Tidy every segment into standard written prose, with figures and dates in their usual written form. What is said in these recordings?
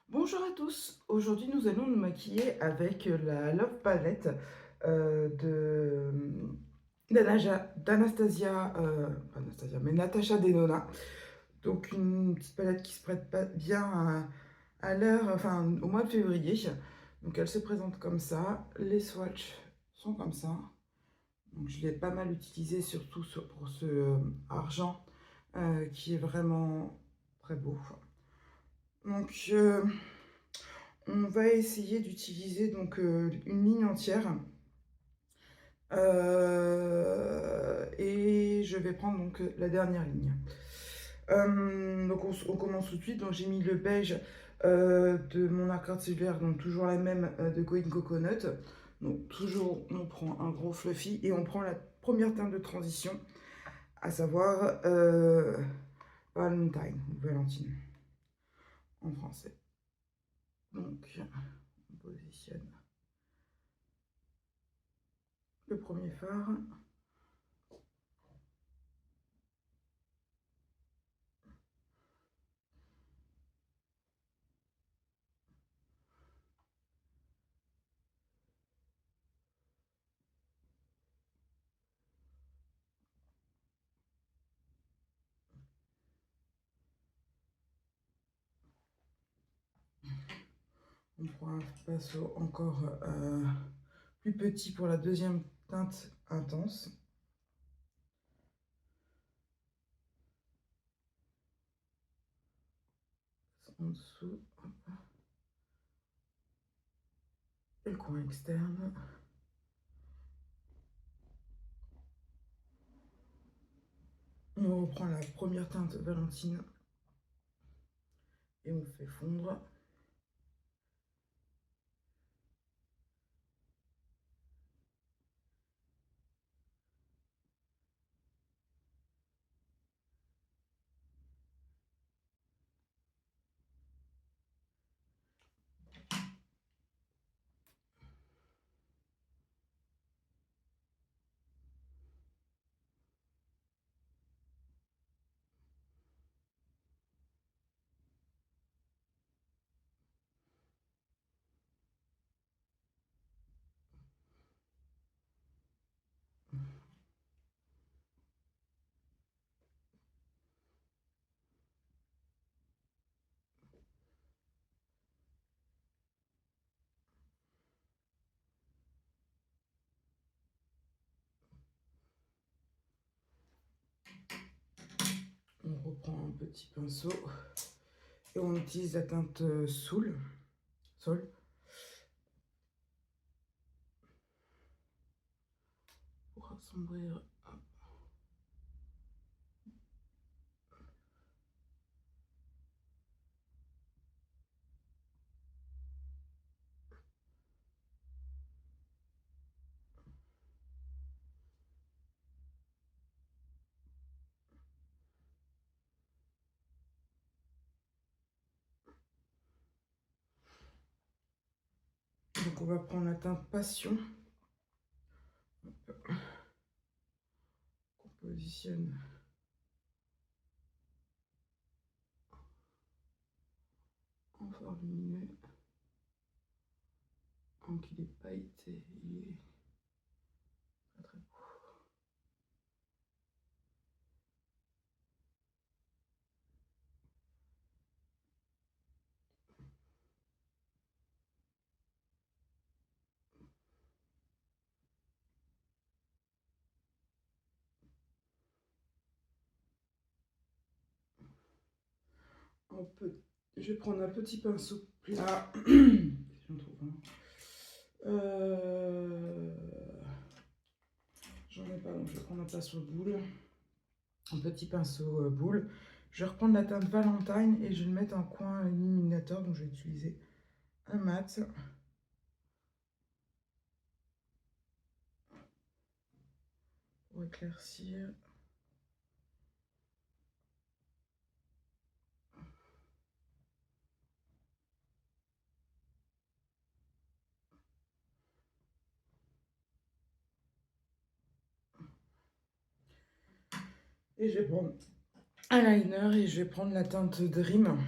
Bonjour à tous, aujourd'hui nous allons nous maquiller avec la Love Palette de d'Anastasia, pas Anastasia, mais Natasha Denona. Donc une petite palette qui se prête pas bien à l'heure, enfin au mois de février. Donc elle se présente comme ça, les swatchs sont comme ça. Donc je l'ai pas mal utilisé surtout pour ce argent qui est vraiment très beau. Donc on va essayer d'utiliser donc une ligne entière. Et je vais prendre donc la dernière ligne. Donc on commence tout de suite. Donc j'ai mis le beige de mon arc cellulaire, donc toujours la même de Going Coconut. Donc toujours on prend un gros fluffy et on prend la première teinte de transition, à savoir Valentine, ou Valentine en français. Donc on positionne le premier fard. On prend un pinceau encore plus petit pour la deuxième teinte intense. En dessous. Et le coin externe. On reprend la première teinte Valentine et on fait fondre. On reprend un petit pinceau et on utilise la teinte Sol pour assombrir. Donc on va prendre la teinte Passion qu'on positionne en fort lumineux. Donc il est pailleté, il est très très beau. Je vais prendre un petit pinceau plus là. Si j'en trouve un. J'en ai pas, donc je vais prendre un pinceau boule. Un petit pinceau boule. Je vais reprendre la teinte Valentine et je vais le mettre en coin illuminateur. Donc je vais utiliser un mat. Pour éclaircir. Et je vais prendre un liner et je vais prendre la teinte Dream.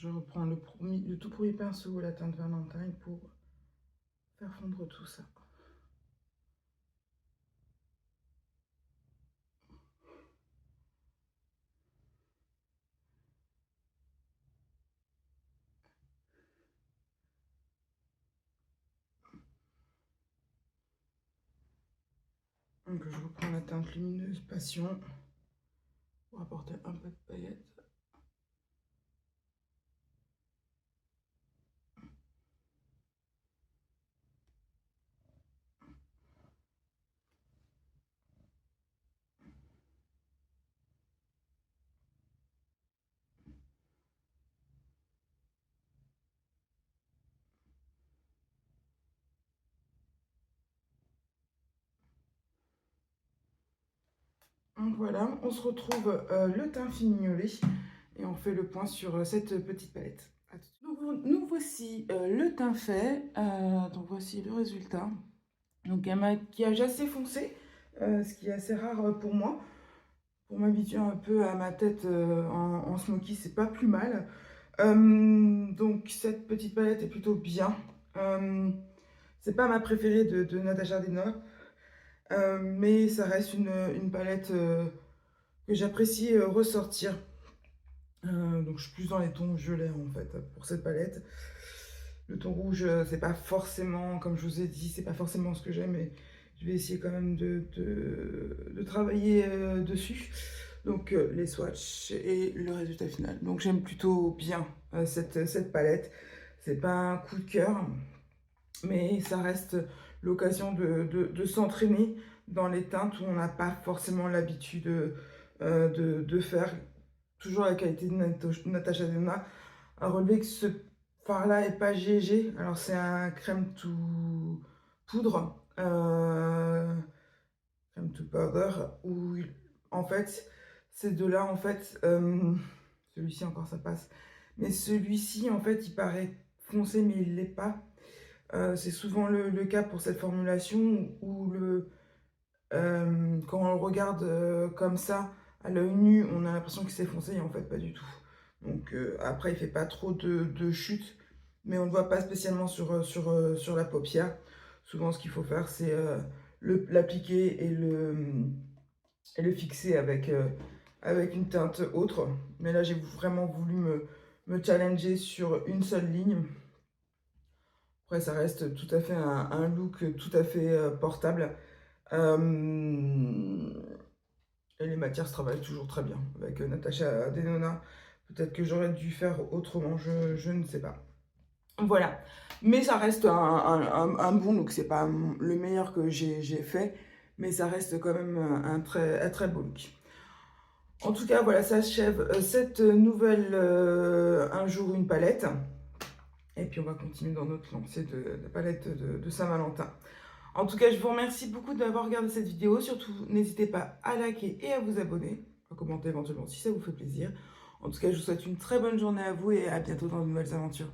je reprends le tout premier pinceau, la teinte Valentine, pour faire fondre tout ça. Donc je reprends la teinte lumineuse Passion pour apporter un peu de paillettes. Donc voilà, on se retrouve le teint fignolé et on fait le point sur cette petite palette. Donc nous voici le teint fait, donc voici le résultat. Donc un maquillage assez foncé, ce qui est assez rare pour moi. Pour m'habituer un peu à ma tête en smoky, c'est pas plus mal. Donc cette petite palette est plutôt bien. C'est pas ma préférée de Natasha Denona, mais ça reste une palette que j'apprécie ressortir. Donc je suis plus dans les tons violets en fait pour cette palette. Le ton rouge, c'est pas forcément, comme je vous ai dit, c'est pas forcément ce que j'aime, mais je vais essayer quand même de travailler dessus. Donc les swatchs et le résultat final. Donc j'aime plutôt bien cette palette. C'est pas un coup de cœur, mais ça reste l'occasion de s'entraîner dans les teintes où on n'a pas forcément l'habitude de faire. Toujours la qualité de Natasha Denona. À relever que ce fard-là est pas GG. Alors c'est un crème to poudre, crème to powder, où en fait ces deux-là, en fait, celui-ci encore ça passe, mais celui-ci en fait il paraît foncé mais il l'est pas. C'est souvent le cas pour cette formulation où quand on le regarde comme ça à l'œil nu, on a l'impression que c'est foncé et en fait pas du tout. Donc après il fait pas trop de chute, mais on ne le voit pas spécialement sur la paupière. Souvent ce qu'il faut faire c'est l'appliquer et le fixer avec une teinte autre. Mais là j'ai vraiment voulu me challenger sur une seule ligne. Après ça reste tout à fait un look tout à fait portable. Et les matières se travaillent toujours très bien avec Natasha Denona. Peut-être que j'aurais dû faire autrement, je ne sais pas. Voilà, mais ça reste un bon look. C'est pas le meilleur que j'ai fait, mais ça reste quand même un très beau look. En tout cas, voilà, ça achève cette nouvelle Un jour une palette. Et puis on va continuer dans notre lancée de palette de Saint-Valentin. En tout cas, je vous remercie beaucoup d'avoir regardé cette vidéo. Surtout, n'hésitez pas à liker et à vous abonner, à commenter éventuellement si ça vous fait plaisir. En tout cas, je vous souhaite une très bonne journée à vous et à bientôt dans de nouvelles aventures.